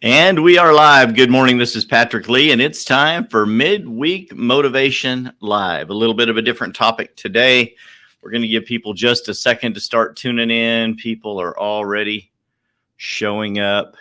And we are live. Good morning. This is Patrick Lee, and it's time for Midweek Motivation Live. A little bit of a different topic today. We're going to give people just a second to start tuning in. People are already showing up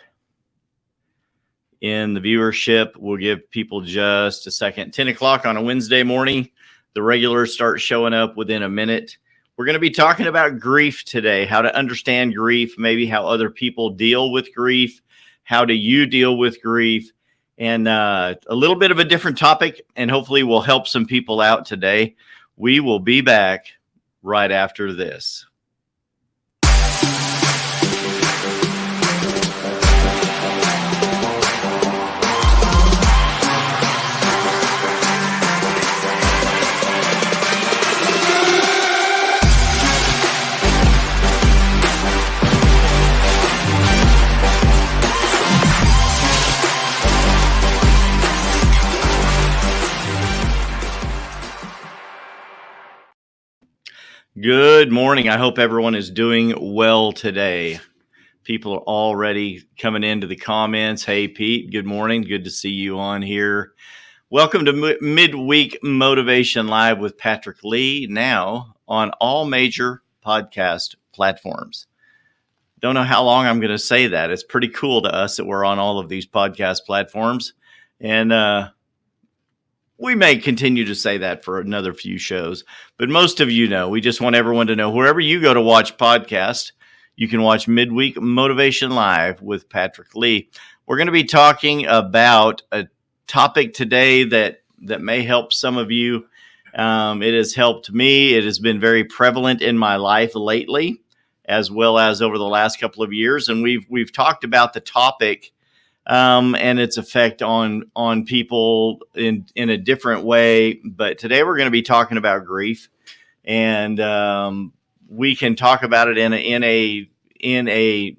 in the viewership. We'll give people just a second. 10 o'clock on a Wednesday morning. The regulars start showing up within a minute. We're going to be talking about grief today, how to understand grief, maybe how other people deal with grief. How do you deal with grief? And a little bit of a different topic, and hopefully we'll help some people out today. We will be back right after this. Good morning. I hope everyone is doing well today. People are already coming into the comments. Hey, Pete, good morning. Good to see you on here. Welcome to Midweek Motivation Live with Patrick Lee, now on all major podcast platforms. Don't know how long I'm going to say that. It's pretty cool to us that we're on all of these podcast platforms. And we may continue to say that for another few shows, but most of you know, we just want everyone to know wherever you go to watch podcasts, you can watch Midweek Motivation Live with Patrick Lee. We're going to be talking about a topic today that may help some of you. It has helped me. It has been very prevalent in my life lately, as well as over the last couple of years. And we've talked about the topic and its effect on people in a different way. But today we're going to be talking about grief, and we can talk about it in a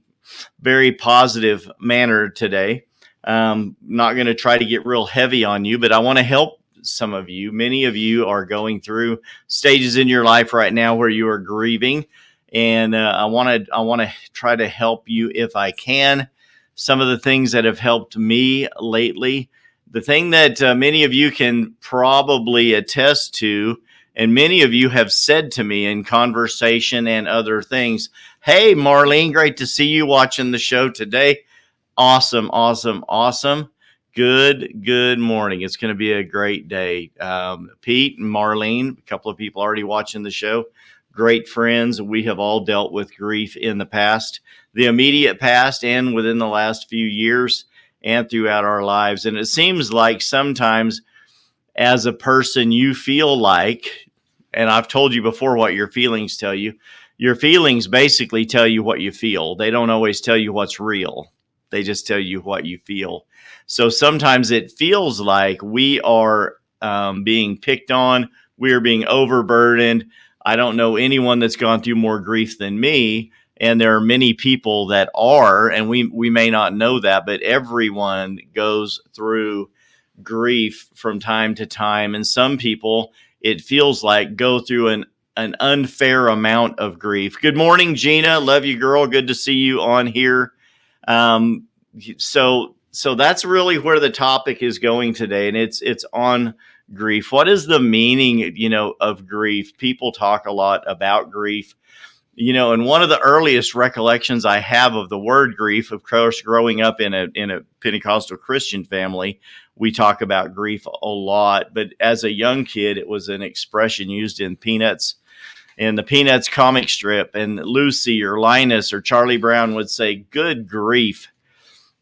very positive manner today. Not going to try to get real heavy on you, but I want to help some of you. Many of you are going through stages in your life right now where you are grieving, and I want to try to help you if I can. Some of the things that have helped me lately, the thing that many of you can probably attest to, and many of you have said to me in conversation and other things, hey, Marlene, great to see you watching the show today. Awesome. Good morning. It's going to be a great day. Pete and Marlene, a couple of people already watching the show. Great friends. We have all dealt with grief in the past, the immediate past, and within the last few years and throughout our lives. And it seems like sometimes as a person, you feel like, and I've told you before what your feelings tell you. Your feelings basically tell you what you feel. They don't always tell you what's real. They just tell you what you feel. So sometimes it feels like we are being picked on. We are being overburdened. I don't know anyone that's gone through more grief than me, and there are many people that are, and we may not know that, but everyone goes through grief from time to time, and some people, it feels like, go through an unfair amount of grief. Good morning, Gina. Love you, girl. Good to see you on here. So that's really where the topic is going today, and it's on grief. What is the meaning, of grief? People talk a lot about grief, and one of the earliest recollections I have of the word grief, of course, growing up in a Pentecostal Christian family, we talk about grief a lot. But as a young kid, it was an expression used in Peanuts, in the Peanuts comic strip, and Lucy or Linus or Charlie Brown would say, "Good grief."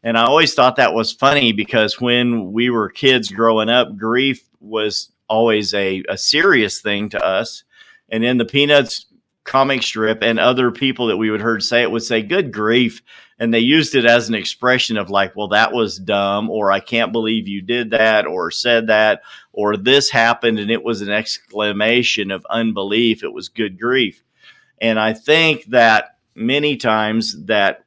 And I always thought that was funny because when we were kids growing up, grief was always a serious thing to us. And in the Peanuts comic strip, and other people that we would heard say it would say, "Good grief." And they used it as an expression of like, well, that was dumb, or I can't believe you did that, or said that, or this happened. And it was an exclamation of unbelief. It was good grief. And I think that many times that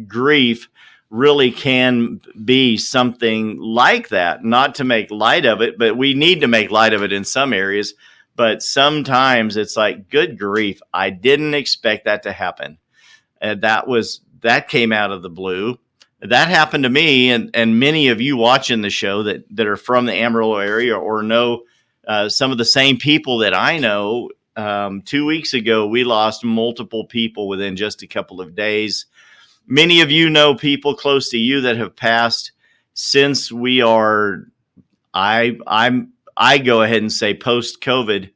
grief really can be something like that. Not to make light of it, but we need to make light of it in some areas. But sometimes it's like, good grief, I didn't expect that to happen. And that came out of the blue. That happened to me, and many of you watching the show that are from the Amarillo area or know some of the same people that I know. 2 weeks ago, we lost multiple people within just a couple of days. Many of you know people close to you that have passed since we are. I go ahead and say post COVID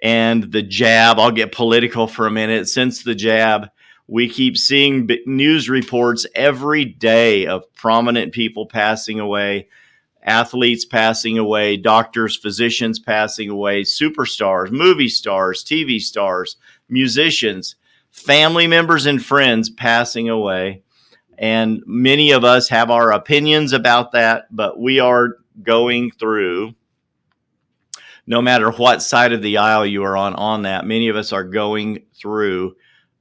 and the jab. I'll get political for a minute. Since the jab, we keep seeing news reports every day of prominent people passing away, athletes passing away, doctors, physicians passing away, superstars, movie stars, TV stars, musicians, family members, and friends passing away. And many of us have our opinions about that, but we are going through, no matter what side of the aisle you are on that, many of us are going through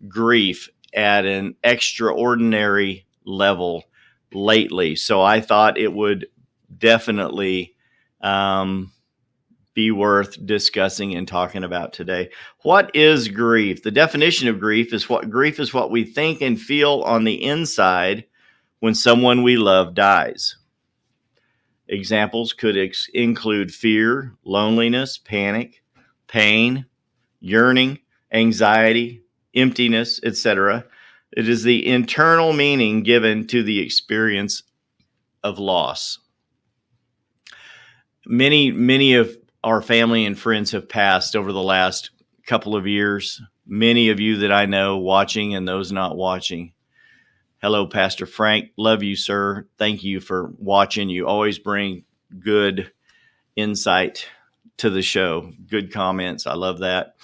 grief at an extraordinary level lately. So I thought it would definitely be worth discussing and talking about today. What is grief? The definition of grief is what we think and feel on the inside when someone we love dies. Examples could include fear, loneliness, panic, pain, yearning, anxiety, emptiness, etc. It is the internal meaning given to the experience of loss. Many of our family and friends have passed over the last couple of years. Many of you that I know watching and those not watching. Hello, Pastor Frank. Love you, sir. Thank you for watching. You always bring good insight to the show. Good comments. I love that.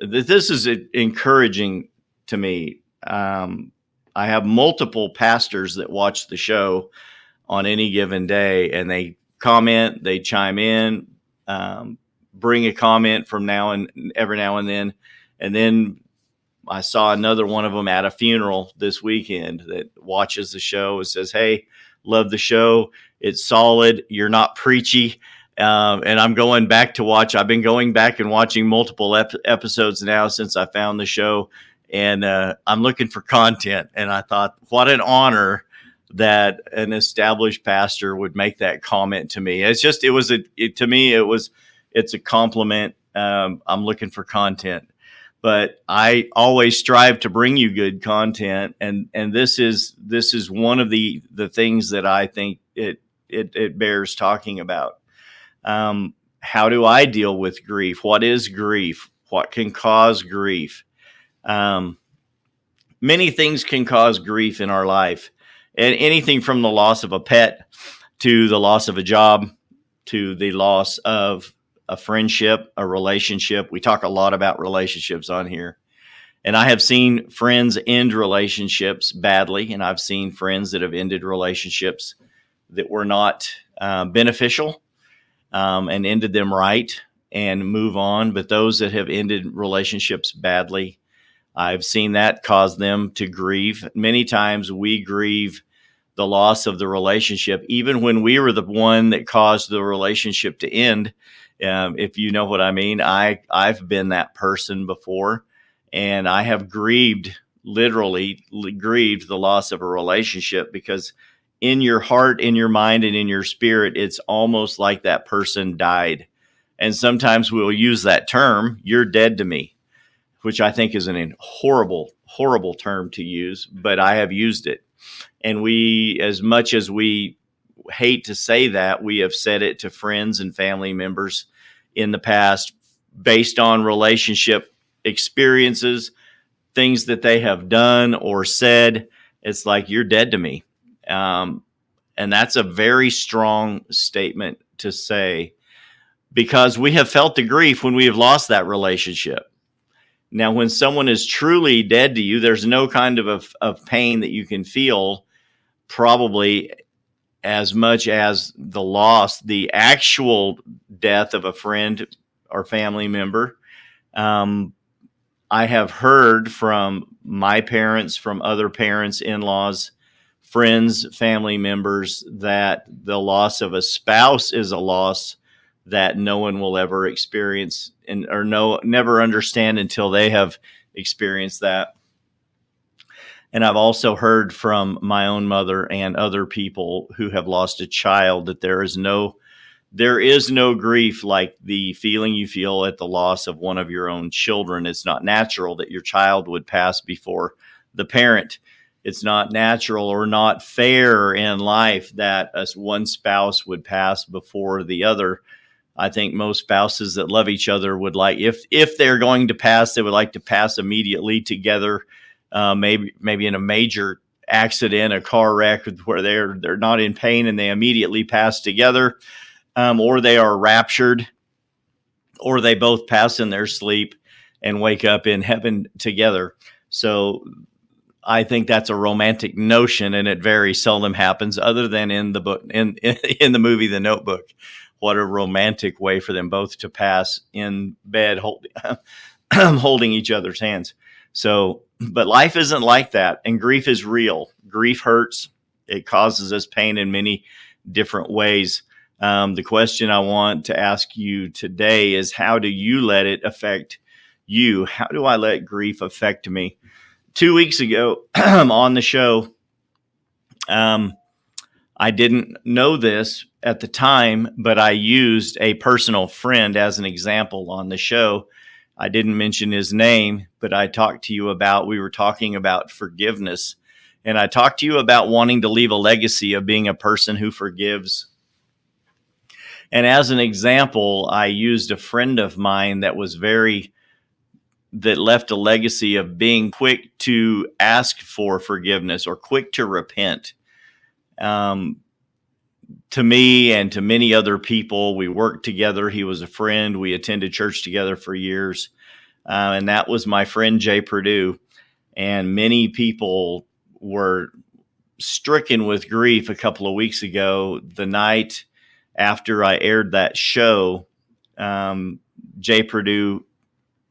This is encouraging to me. I have multiple pastors that watch the show on any given day, and they comment, they chime in, bring a comment from every now and then. And then I saw another one of them at a funeral this weekend that watches the show and says, "Hey, love the show. It's solid. You're not preachy." And I'm going back to watch. I've been going back and watching multiple episodes now since I found the show, and I'm looking for content. And I thought, what an honor that an established pastor would make that comment to me. It's a compliment. I'm looking for content, but I always strive to bring you good content. And this is one of the things that I think it bears talking about. How do I deal with grief? What is grief? What can cause grief? Many things can cause grief in our life, and anything from the loss of a pet to the loss of a job to the loss of a friendship, a relationship. We talk a lot about relationships on here, and I have seen friends end relationships badly, and I've seen friends that have ended relationships that were not beneficial, and ended them right and move on. But those that have ended relationships badly, I've seen that cause them to grieve. Many times we grieve the loss of the relationship, even when we were the one that caused the relationship to end. If you know what I mean, I've been that person before, and I have literally grieved the loss of a relationship, because in your heart, in your mind, and in your spirit, it's almost like that person died. And sometimes we'll use that term, "You're dead to me," which I think is a horrible, horrible term to use, but I have used it. And we, as much as we hate to say that, we have said it to friends and family members in the past based on relationship experiences, things that they have done or said. It's like, "You're dead to me." And that's a very strong statement to say, because we have felt the grief when we have lost that relationship. Now, when someone is truly dead to you, there's no kind of pain that you can feel, probably as much as the loss, the actual death of a friend or family member. I have heard from my parents, from other parents, in-laws, friends, family members, that the loss of a spouse is a loss that no one will ever experience or never understand until they have experienced that. And I've also heard from my own mother and other people who have lost a child that there is no grief like the feeling you feel at the loss of one of your own children. It's not natural that your child would pass before the parent. It's not natural or not fair in life that one spouse would pass before the other. I think most spouses that love each other would like, if they're going to pass, they would like to pass immediately together. Maybe in a major accident, a car wreck where they're not in pain and they immediately pass together, or they are raptured, or they both pass in their sleep and wake up in heaven together. So I think that's a romantic notion, and it very seldom happens, other than in the book, in the movie The Notebook. What a romantic way for them both to pass in bed, holding each other's hands. So, but life isn't like that, and grief is real. Grief hurts. It causes us pain in many different ways. The question I want to ask you today is, how do you let it affect you? How do I let grief affect me? 2 weeks ago on the show, I didn't know this at the time, but I used a personal friend as an example on the show. I didn't mention his name, but we were talking about forgiveness. And I talked to you about wanting to leave a legacy of being a person who forgives. And as an example, I used a friend of mine that left a legacy of being quick to ask for forgiveness or quick to repent. To me and to many other people, we worked together. He was a friend. We attended church together for years. And that was my friend, Jay Purdue. And many people were stricken with grief a couple of weeks ago. The night after I aired that show, Jay Purdue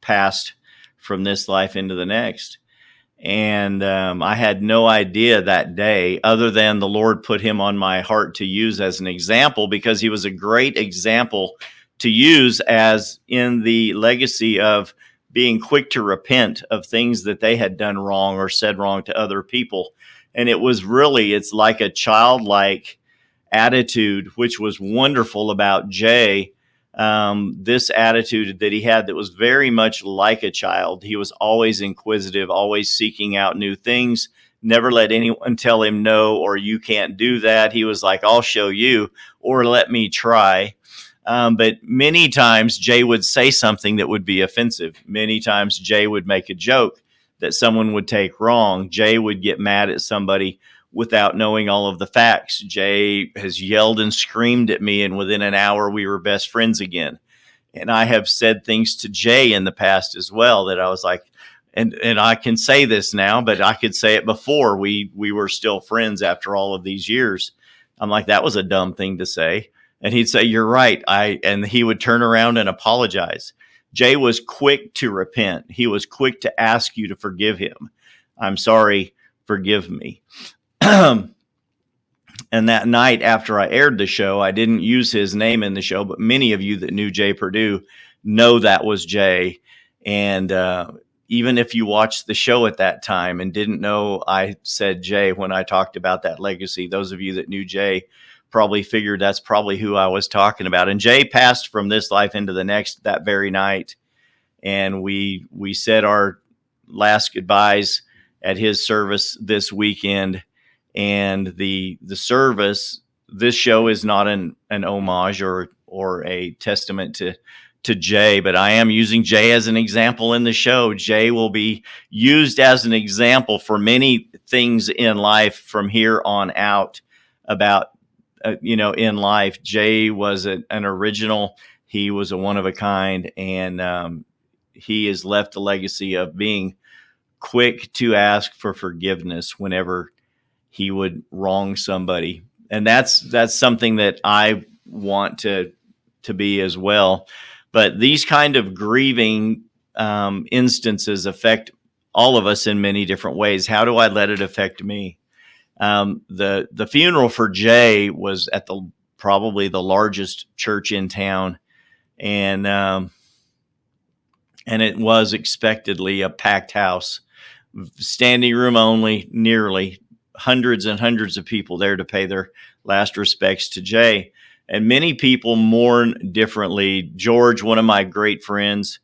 passed from this life into the next. And I had no idea that day, other than the Lord put him on my heart to use as an example, because he was a great example to use as in the legacy of being quick to repent of things that they had done wrong or said wrong to other people. And it's like a childlike attitude, which was wonderful about Jay. This attitude that he had that was very much like a child. He was always inquisitive, always seeking out new things, never let anyone tell him no, or you can't do that. He was like, I'll show you, or let me try. But many times Jay would say something that would be offensive. Many times Jay would make a joke that someone would take wrong. Jay would get mad at somebody without knowing all of the facts. Jay has yelled and screamed at me, and within an hour, we were best friends again. And I have said things to Jay in the past as well that I was like, and I can say this now, but I could say it before we were still friends after all of these years. I'm like, that was a dumb thing to say. And he'd say, you're right. And he would turn around and apologize. Jay was quick to repent. He was quick to ask you to forgive him. I'm sorry, forgive me. And that night after I aired the show, I didn't use his name in the show, but many of you that knew Jay Purdue know that was Jay. And even if you watched the show at that time and didn't know I said Jay when I talked about that legacy, those of you that knew Jay probably figured that's probably who I was talking about. And Jay passed from this life into the next that very night. And we said our last goodbyes at his service this weekend. And the service, this show is not an homage or a testament to Jay, but I am using Jay as an example in the show. Jay will be used as an example for many things in life from here on out about, in life. Jay was an original. He was a one of a kind, and he has left a legacy of being quick to ask for forgiveness whenever he would wrong somebody. And that's something that I want to be as well. But these kind of grieving instances affect all of us in many different ways. How do I let it affect me? The funeral for Jay was at probably the largest church in town, and it was expectedly a packed house. standing room only, nearly hundreds and hundreds of people there to pay their last respects to Jay. And many people mourn differently. George, one of my great friends,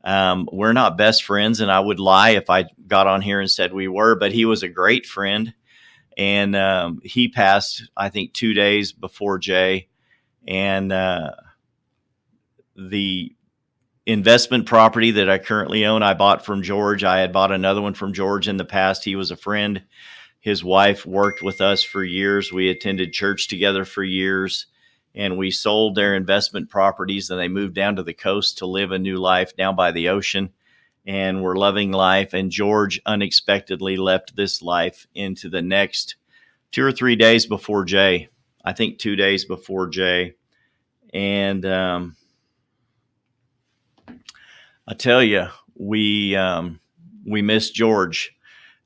we're not best friends, and I would lie if I got on here and said we were, but he was a great friend. And he passed, I think, 2 days before Jay. And the investment property that I currently own, I bought from George. I had bought another one from George in the past. He was a friend. His wife worked with us for years. We attended church together for years, and we sold their investment properties, and they moved down to the coast to live a new life down by the ocean, and we're loving life. And George unexpectedly left this life into the next 2 or 3 days before Jay. I think 2 days before Jay. And I tell you, we miss George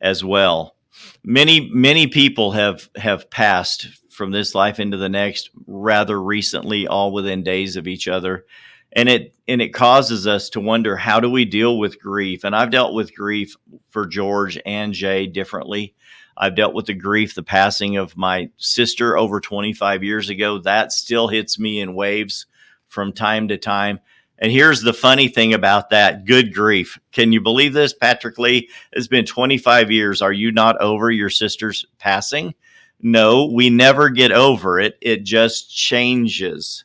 as well. Many people have passed from this life into the next rather recently, all within days of each other, and it causes us to wonder, how do we deal with grief? And I've dealt with grief for George and Jay differently. I've dealt with the passing of my sister over 25 years ago. That still hits me in waves from time to time. And here's the funny thing about that: good grief. Can you believe this, Patrick Lee? It's been 25 years. Are you not over your sister's passing? No, we never get over it. It just changes.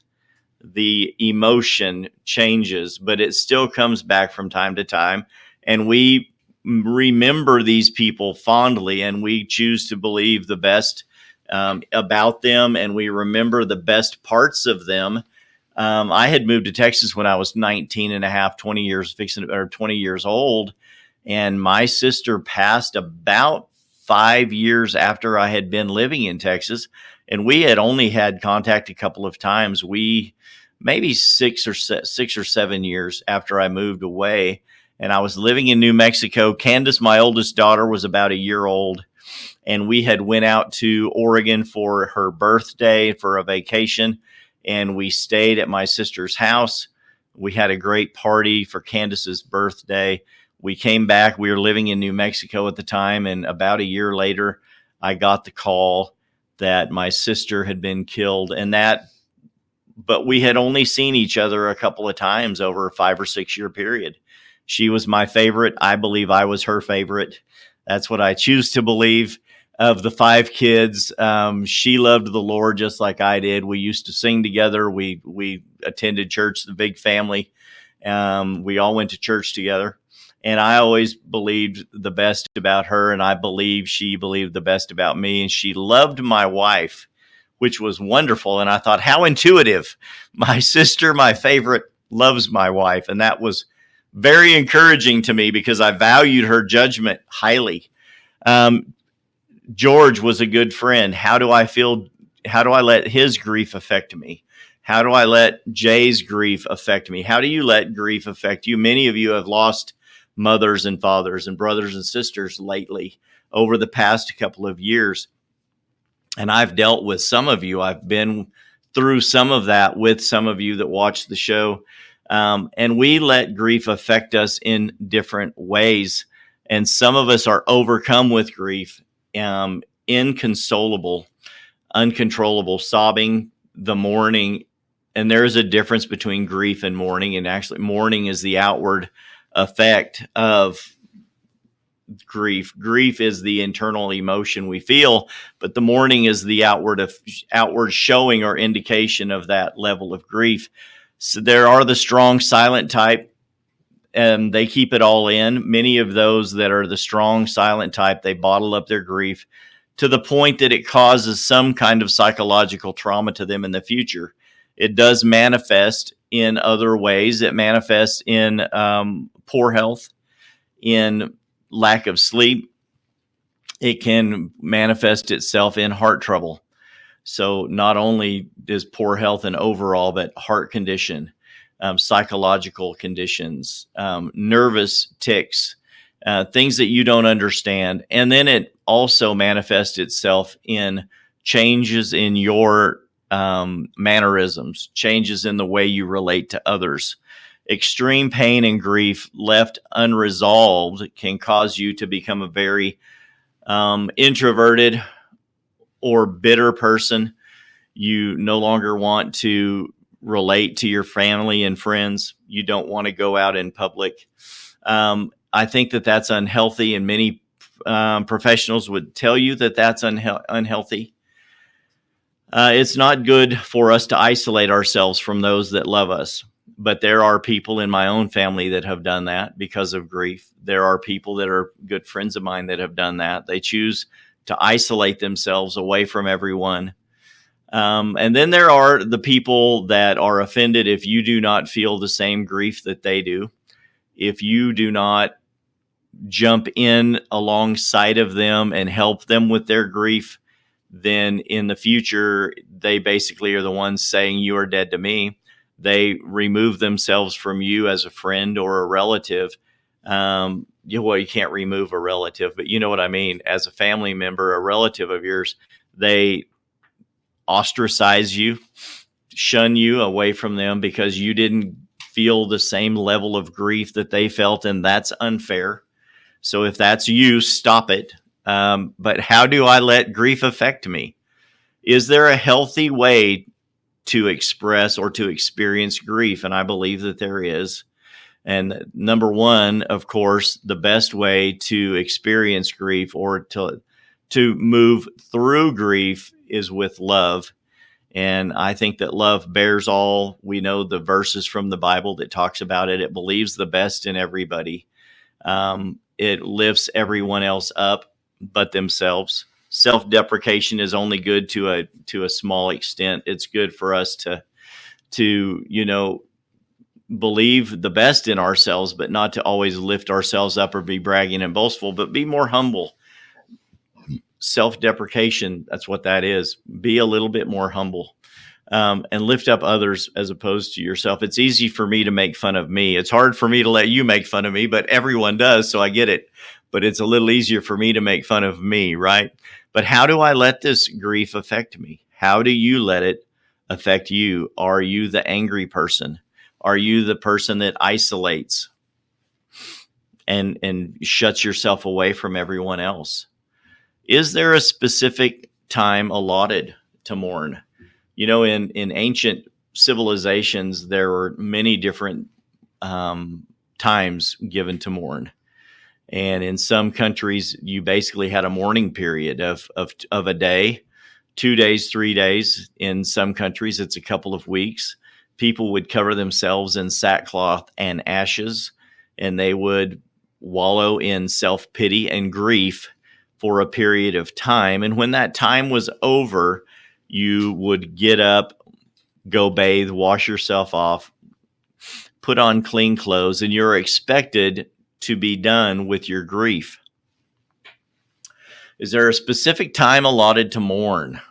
The emotion changes, but it still comes back from time to time. And we remember these people fondly, and we choose to believe the best about them, and we remember the best parts of them. I had moved to Texas when I was 19 and a half, 20 years old. And my sister passed about 5 years after I had been living in Texas. And we had only had contact a couple of times. Maybe 6 or 7 years after I moved away. And I was living in New Mexico. Candace, my oldest daughter, was about a year old. And we had went out to Oregon for her birthday for a vacation. And we stayed at my sister's house. We had a great party for Candace's birthday. We came back. We were living in New Mexico at the time. And about a year later, I got the call that my sister had been killed. But we had only seen each other a couple of times over a 5 or 6 year period. She was my favorite. I believe I was her favorite. That's what I choose to believe. Of the 5 kids, she loved the Lord just like I did. We used to sing together. We attended church, the big family. We all went to church together. And I always believed the best about her, and I believe she believed the best about me. And she loved my wife, which was wonderful. And I thought, how intuitive. My sister, my favorite, loves my wife. And that was very encouraging to me because I valued her judgment highly. George was a good friend. How do I let his grief affect me? How do I let Jay's grief affect me? How do you let grief affect you? Many of you have lost mothers and fathers and brothers and sisters lately over the past couple of years. And I've dealt with some of you. I've been through some of that with some of you that watch the show. And we let grief affect us in different ways. And some of us are overcome with grief, inconsolable, uncontrollable, sobbing, the mourning. And there is a difference between grief and mourning. And actually, mourning is the outward effect of grief. Grief is the internal emotion we feel, but the mourning is the outward showing or indication of that level of grief. So there are the strong, silent type, and they keep it all in. Many of those that are the strong, silent type, they bottle up their grief to the point that it causes some kind of psychological trauma to them in the future. It does manifest in other ways. It manifests in poor health, in lack of sleep. It can manifest itself in heart trouble. So not only is poor health and overall, but heart condition, psychological conditions, nervous tics, things that you don't understand. And then it also manifests itself in changes in your mannerisms, changes in the way you relate to others. Extreme pain and grief left unresolved can cause you to become a very introverted or bitter person. You no longer want to relate to your family and friends. You don't want to go out in public. I think that that's unhealthy, and many professionals would tell you that that's unhealthy. It's not good for us to isolate ourselves from those that love us. But there are people in my own family that have done that because of grief. There are people that are good friends of mine that have done that. They choose to isolate themselves away from everyone. And then there are the people that are offended if you do not feel the same grief that they do. If you do not jump in alongside of them and help them with their grief, then in the future, they basically are the ones saying you are dead to me. They remove themselves from you as a friend or a relative. You can't remove a relative, but you know what I mean. As a family member, a relative of yours, they ostracize you, shun you away from them because you didn't feel the same level of grief that they felt, and that's unfair. So if that's you, stop it. But how do I let grief affect me? Is there a healthy way to express or to experience grief? And I believe that there is. And number one, of course, the best way to experience grief or to move through grief is with love. And I think that love bears all. We know the verses from the Bible that talks about it. It believes the best in everybody. It lifts everyone else up but themselves. Self-deprecation is only good to a small extent. It's good for us to believe the best in ourselves, but not to always lift ourselves up or be bragging and boastful, but be more humble. Self-deprecation, that's what that is. Be a little bit more humble. And lift up others as opposed to yourself. It's easy for me to make fun of me. It's hard for me to let you make fun of me, but everyone does, so I get it. But it's a little easier for me to make fun of me, right? But how do I let this grief affect me? How do you let it affect you? Are you the angry person? Are you the person that isolates and shuts yourself away from everyone else? Is there a specific time allotted to mourn? In ancient civilizations, there were many different times given to mourn. And in some countries, you basically had a mourning period of a day, 2 days, 3 days. In some countries, it's a couple of weeks. People would cover themselves in sackcloth and ashes, and they would wallow in self-pity and grief for a period of time. And when that time was over, you would get up, go bathe, wash yourself off, put on clean clothes, and you're expected to be done with your grief. Is there a specific time allotted to mourn?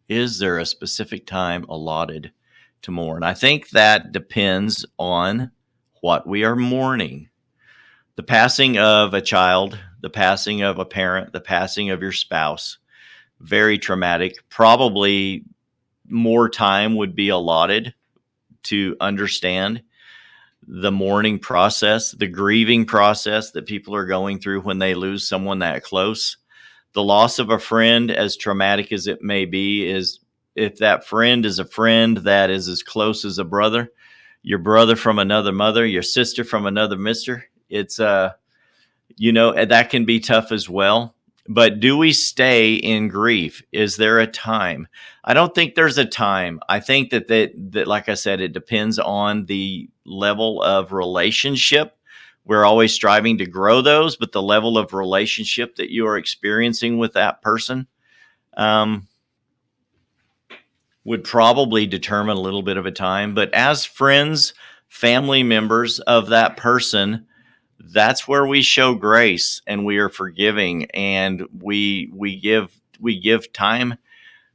Is there a specific time allotted to mourn? I think that depends on what we are mourning. The passing of a child, the passing of a parent, the passing of your spouse, very traumatic. Probably more time would be allotted to understand the mourning process, the grieving process that people are going through when they lose someone that close. The loss of a friend, as traumatic as it may be, is if that friend is a friend that is as close as a brother, your brother from another mother, your sister from another mister, it's that can be tough as well. But do we stay in grief? Is there a time? I don't think there's a time. I think that like I said, it depends on the level of relationship. We're always striving to grow those, but the level of relationship that you are experiencing with that person would probably determine a little bit of a time. But as friends, family members of that person, that's where we show grace and we are forgiving, and we give time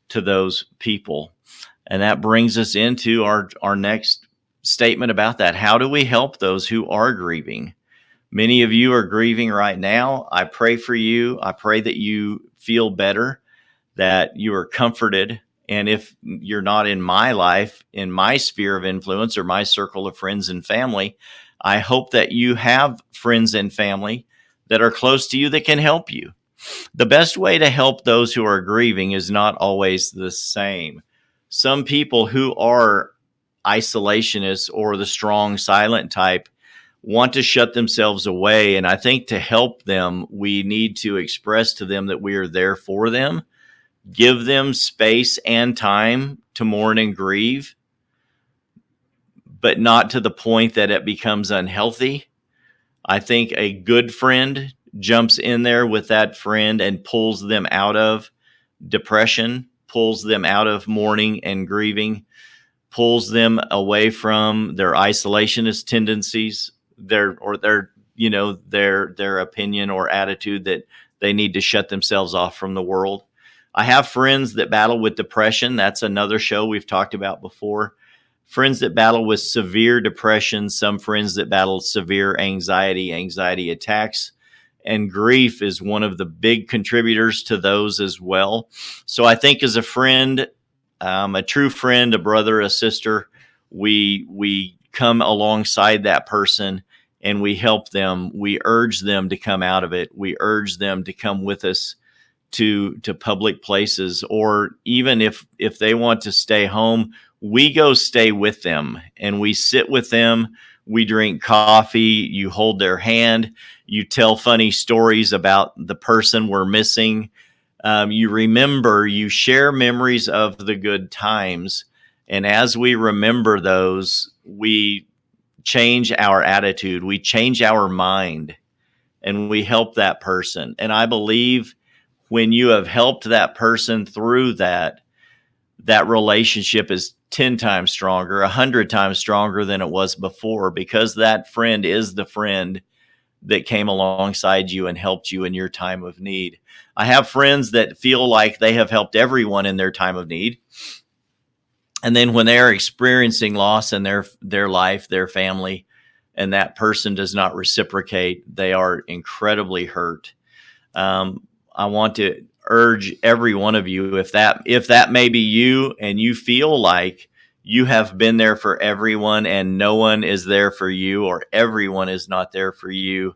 to those people. And that brings us into our next statement about that. How do we help those who are grieving? Many of you are grieving right now. I pray for you. I pray that you feel better, that you are comforted, And if you're not in my life, in my sphere of influence or my circle of friends and family, I hope that you have friends and family that are close to you that can help you. The best way to help those who are grieving is not always the same. Some people who are isolationists or the strong silent type want to shut themselves away. And I think to help them, we need to express to them that we are there for them, give them space and time to mourn and grieve, but not to the point that it becomes unhealthy. I think a good friend jumps in there with that friend and pulls them out of depression, pulls them out of mourning and grieving, pulls them away from their isolationist tendencies, their opinion or attitude that they need to shut themselves off from the world. I have friends that battle with depression. That's another show we've talked about before. Friends that battle with severe depression, some friends that battle severe anxiety attacks, and grief is one of the big contributors to those as well. So I think as a friend, a true friend, a brother, a sister, we come alongside that person and we help them. We urge them to come out of it. We urge them to come with us to public places, or even if they want to stay home, we go stay with them and we sit with them. We drink coffee. You hold their hand. You tell funny stories about the person we're missing. You remember, you share memories of the good times. And as we remember those, we change our attitude, we change our mind, and we help that person. And I believe when you have helped that person through that, that relationship is 10 times stronger, 100 times stronger than it was before, because that friend is the friend that came alongside you and helped you in your time of need. I have friends that feel like they have helped everyone in their time of need. And then when they're experiencing loss in their life, their family, and that person does not reciprocate, they are incredibly hurt. I want to urge every one of you, if that may be you and you feel like you have been there for everyone and no one is there for you, or everyone is not there for you,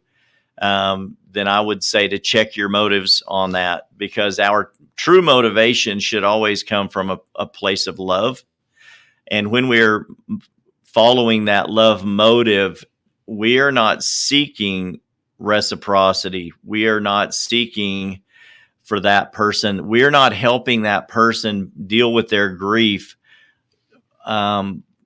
then I would say to check your motives on that, because our true motivation should always come from a place of love. And when we're following that love motive, we are not seeking reciprocity. We are not seeking for that person. We're not helping that person deal with their grief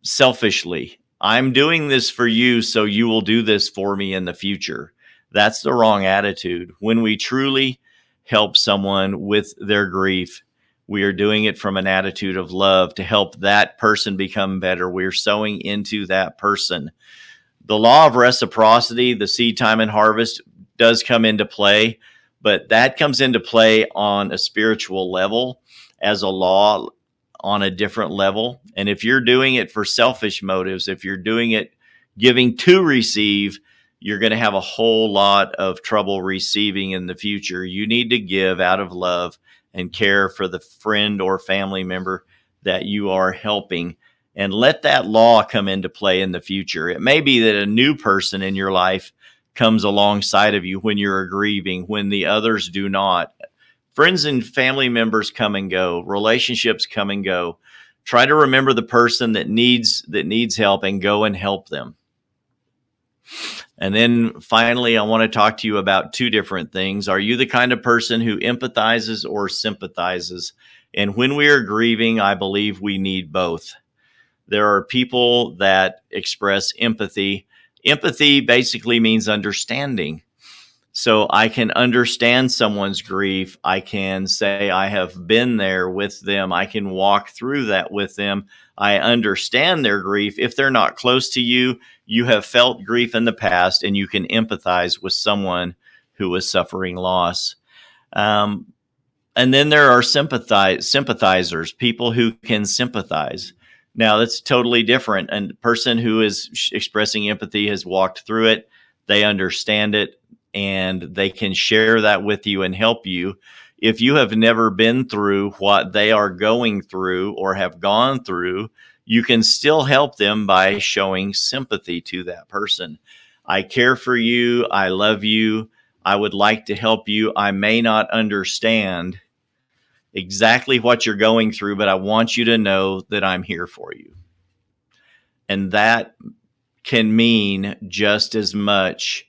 selfishly. I'm doing this for you, so you will do this for me in the future. That's the wrong attitude. When we truly help someone with their grief, we are doing it from an attitude of love to help that person become better. We're sowing into that person. The law of reciprocity, the seed time and harvest, does come into play, but that comes into play on a spiritual level as a law on a different level. And if you're doing it for selfish motives, if you're doing it giving to receive, you're going to have a whole lot of trouble receiving in the future. You need to give out of love and care for the friend or family member that you are helping, and let that law come into play in the future. It may be that a new person in your life comes alongside of you when you're grieving, when the others do not. Friends and family members come and go. Relationships come and go. Try to remember the person that needs help and go and help them. And then finally, I want to talk to you about two different things. Are you the kind of person who empathizes or sympathizes? And when we are grieving, I believe we need both. There are people that express empathy. Empathy basically means understanding. So I can understand someone's grief. I can say I have been there with them. I can walk through that with them. I understand their grief. If they're not close to you, you have felt grief in the past and you can empathize with someone who is suffering loss. And then there are sympathizers, people who can sympathize. Now, that's totally different. And the person who is expressing empathy has walked through it. They understand it. and they can share that with you and help you. If you have never been through what they are going through or have gone through, you can still help them by showing sympathy to that person. I care for you. I love you. I would like to help you. I may not understand exactly what you're going through, but I want you to know that I'm here for you. And that can mean just as much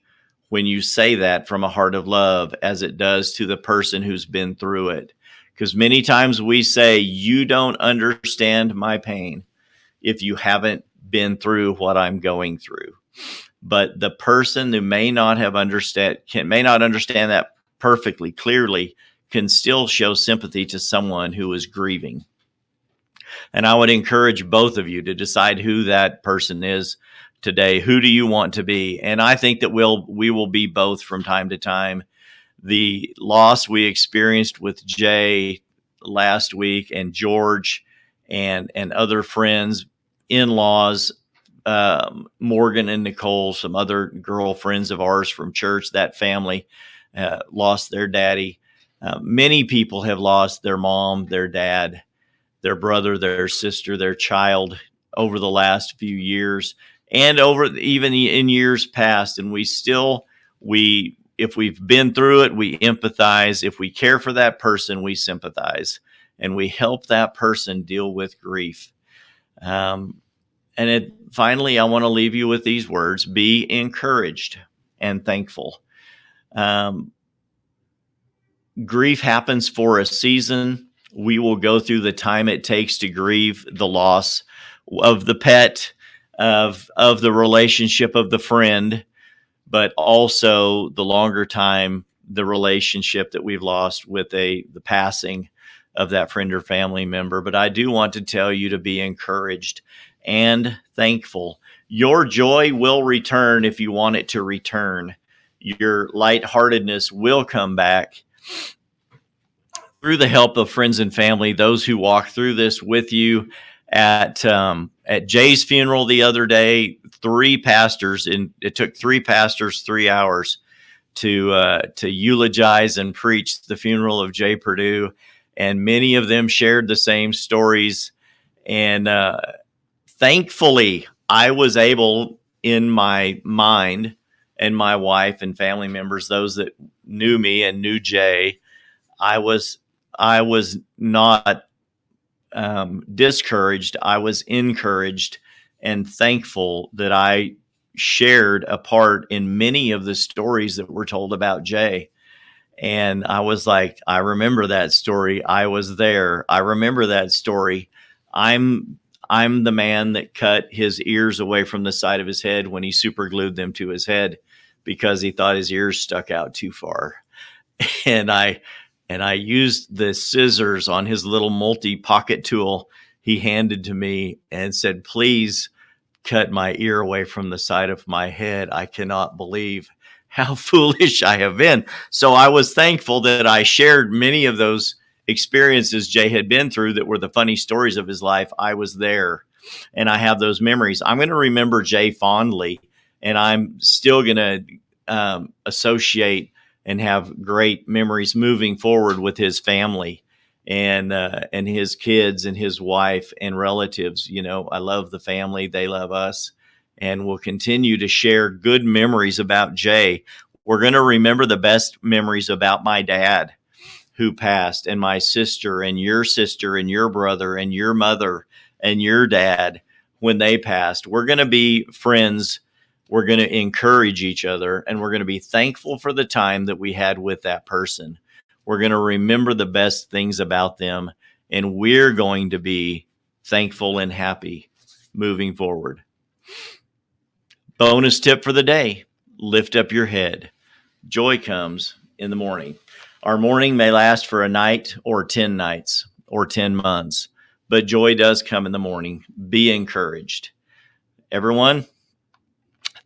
when you say that from a heart of love as it does to the person who's been through it. Because many times we say, you don't understand my pain if you haven't been through what I'm going through. But the person who may not understand that perfectly clearly can still show sympathy to someone who is grieving. And I would encourage both of you to decide who that person is today. Who do you want to be? And I think that we will be both from time to time. The loss we experienced with Jay last week, and George and other friends, in-laws, Morgan and Nicole, some other girlfriends of ours from church, that family lost their daddy. Many people have lost their mom, their dad, their brother, their sister, their child over the last few years, and over even in years past. And if we've been through it, we empathize. If we care for that person, we sympathize, and we help that person deal with grief. Finally, I want to leave you with these words: be encouraged and thankful. Grief happens for a season. We will go through the time it takes to grieve the loss of the pet, of the relationship of the friend, but also the longer time, the relationship that we've lost with the passing of that friend or family member. But I do want to tell you to be encouraged and thankful. Your joy will return if you want it to return. Your lightheartedness will come back through the help of friends and family, those who walk through this with you. At Jay's funeral the other day, it took three pastors 3 hours to eulogize and preach the funeral of Jay Purdue, and many of them shared the same stories. And thankfully, I was able, in my mind, and my wife and family members, those that knew me and knew Jay, I was not discouraged. I was encouraged and thankful that I shared a part in many of the stories that were told about Jay. And I was like, I remember that story. I was there. I remember that story. I'm the man that cut his ears away from the side of his head when he super glued them to his head because he thought his ears stuck out too far. And I used the scissors on his little multi-pocket tool he handed to me and said, please cut my ear away from the side of my head. I cannot believe how foolish I have been. So I was thankful that I shared many of those experiences Jay had been through that were the funny stories of his life. I was there, and I have those memories. I'm going to remember Jay fondly, and I'm still going to associate and have great memories moving forward with his family and his kids and his wife and relatives. You know, I love the family. They love us, and we'll continue to share good memories about Jay. We're going to remember the best memories about my dad who passed, and my sister and your brother and your mother and your dad when they passed. We're going to be friends. We're going to encourage each other, and we're going to be thankful for the time that we had with that person. We're going to remember the best things about them, and we're going to be thankful and happy moving forward. Bonus tip for the day: lift up your head. Joy comes in the morning. Our morning may last for a night or 10 nights or 10 months, but joy does come in the morning. Be encouraged. Everyone,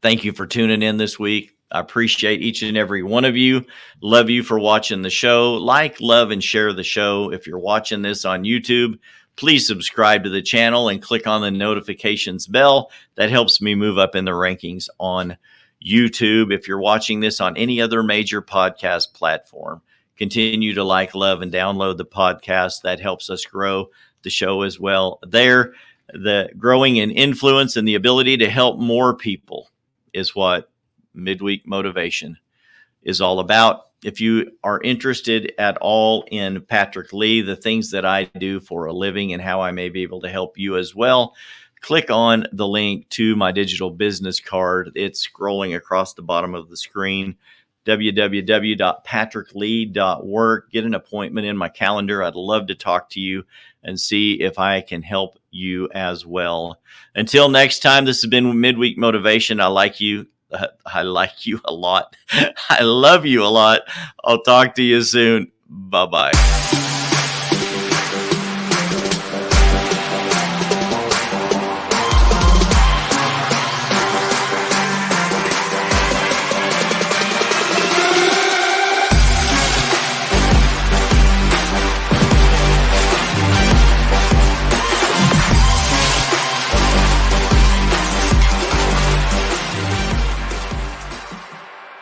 thank you for tuning in this week. I appreciate each and every one of you. Love you for watching the show. Like, love, and share the show. If you're watching this on YouTube, please subscribe to the channel and click on the notifications bell. That helps me move up in the rankings on YouTube. If you're watching this on any other major podcast platform, continue to like, love, and download the podcast. That helps us grow the show as well. There, the growing in influence and the ability to help more people is what Midweek Motivation is all about. If you are interested at all in Patrick Lee, the things that I do for a living and how I may be able to help you as well, click on the link to my digital business card. It's scrolling across the bottom of the screen, www.patricklee.work. Get an appointment in my calendar. I'd love to talk to you and see if I can help you as well. Until next time, this has been Midweek Motivation. I like you a lot. I love you a lot. I'll talk to you soon. Bye-bye.